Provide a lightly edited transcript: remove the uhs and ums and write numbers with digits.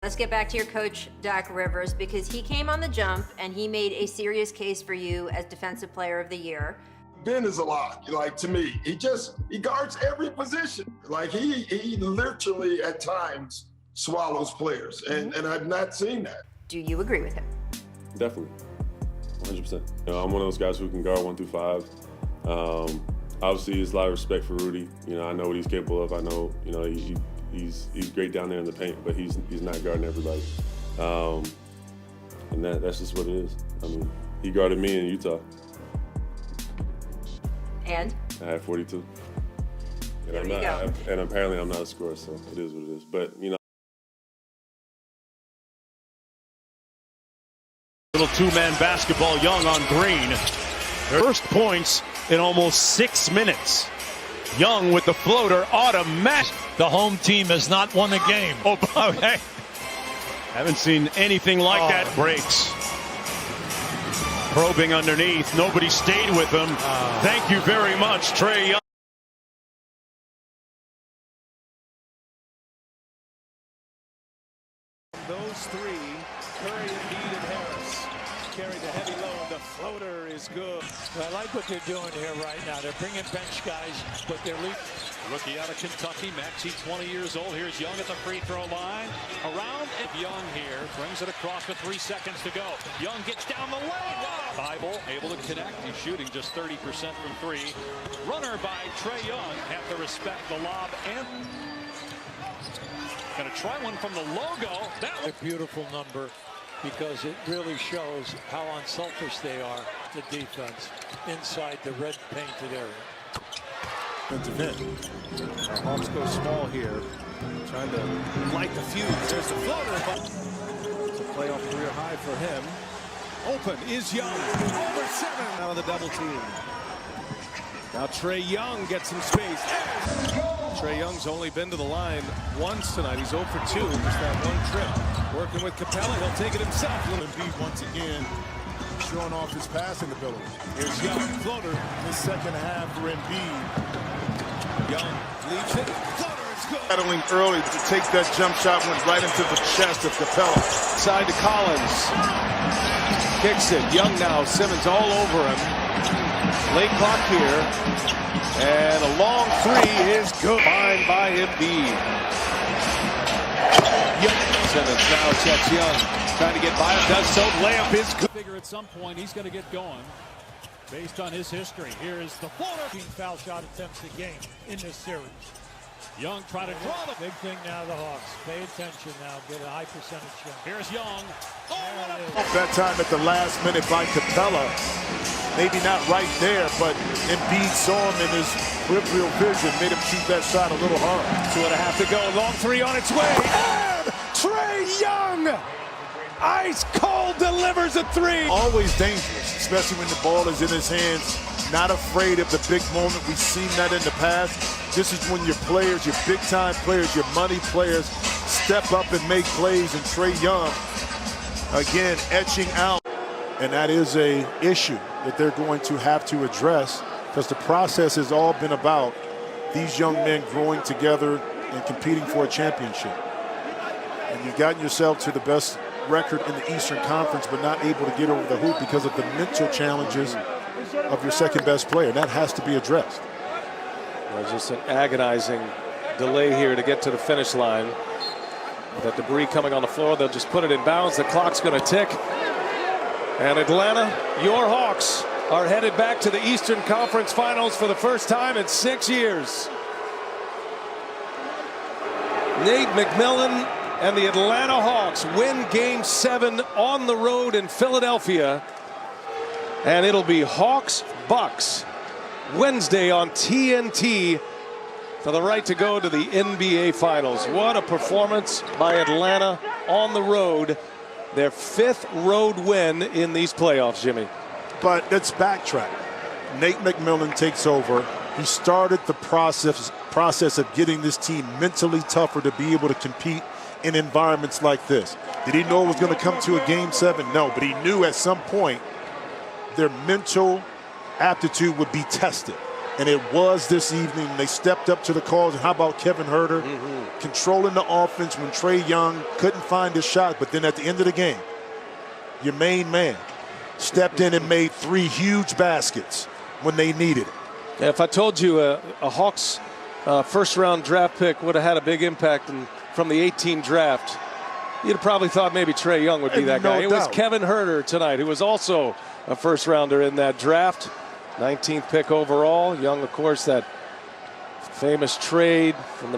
Let's get back to your coach, Doc Rivers, because he came on the jump and he made a serious case for you as Defensive Player of the Year. Ben is a lot. Like, to me, he guards every position. Like, he literally at times swallows players, and I've not seen that. Do you agree with him? Definitely, 100%. I'm one of those guys who can guard 1 through 5. Obviously, there's a lot of respect for Rudy. I know what he's capable of. I know, he's great down there in the paint, but he's not guarding everybody. And that's just what it is. I mean, he guarded me in Utah. And? I had 42. And and apparently I'm not a scorer, so it is what it is. But, Little two-man basketball, Young on Green. First points in almost 6 minutes. Young with the floater, automatic. The home team has not won a game. Oh, okay. Haven't seen anything like that. Breaks. Probing underneath. Nobody stayed with him. Thank you very much, Trae Young. Those three, Curry, Embiid, and Harris, carry the heavy load. The floater is good. I like what they're doing here right now. They're bringing bench guys, but they're leaving. Rookie out of Kentucky, Maxey, 20 years old. Here's Young at the free throw line. Around and Young here brings it across with 3 seconds to go. Young gets down the lane. Bible able to connect. He's shooting just 30% from 3. Runner by Trae Young. Have to respect the lob and gonna try one from the logo. That A beautiful number because it really shows how unselfish they are, the defense, inside the red painted area. Hawks go small here, trying to light the fuse. There's the floater. It's a playoff career high for him. Open is Young. Over 7 out of the double team. Now Trae Young gets some space. Trae Young's only been to the line once tonight. He's 0 for 2. Just that one trip. Working with Capella. He'll take it himself. Embiid once again showing off his passing ability. Here's Young. Floater. The second half for Embiid. Young leaves it. Floater is good. Battling early to take that jump shot, went right into the chest of Capella. Side to Collins. Kicks it. Young now. Simmons all over him. Late clock here. And a long 3 is good. Fine by Embiid. Simmons now checks Young. Trying to get by him. Does so. Layup is good. Figure at some point he's going to get going based on his history. Here is the floater. Foul shot attempts a game in this series. Young trying to draw the Big thing now, the Hawks. Pay attention now. Get a high percentage shot. Here's Young. That time at the last minute by Capella. Maybe not right there, but Embiid saw him in his peripheral vision, made him shoot that shot a little hard. 2.5 to go. Long 3 on its way. And Trae Young, ice cold, delivers a 3. Always dangerous, especially when the ball is in his hands. Not afraid of the big moment. We've seen that in the past. This is when your players, your big-time players, your money players step up and make plays. And Trae Young, again, etching out. And that is a issue that they're going to have to address because the process has all been about these young men growing together and competing for a championship. And you've gotten yourself to the best record in the Eastern Conference, but not able to get over the hoop because of the mental challenges of your second best player. And that has to be addressed. Well, just an agonizing delay here to get to the finish line. That debris coming on the floor, they'll just put it in bounds. The clock's going to tick. And Atlanta, your Hawks, are headed back to the Eastern Conference Finals for the first time in 6 years. Nate McMillan and the Atlanta Hawks win Game 7 on the road in Philadelphia. And it'll be Hawks-Bucks Wednesday on TNT for the right to go to the NBA Finals. What a performance by Atlanta on the road. Their 5th road win in these playoffs, Jimmy. But let's backtrack. Nate McMillan takes over. He started the process of getting this team mentally tougher to be able to compete in environments like this. Did he know it was going to come to a Game 7? No, but he knew at some point their mental aptitude would be tested. And it was this evening. They stepped up to the calls. And how about Kevin Huerter controlling the offense when Trae Young couldn't find his shot? But then at the end of the game, your main man stepped in and made 3 huge baskets when they needed it. Yeah, if I told you a Hawks first-round draft pick would have had a big impact from the 18 draft, you'd have probably thought maybe Trae Young would be that guy. It was Kevin Huerter tonight, who was also a first-rounder in that draft. 19th pick overall. Young, of course, that famous trade from the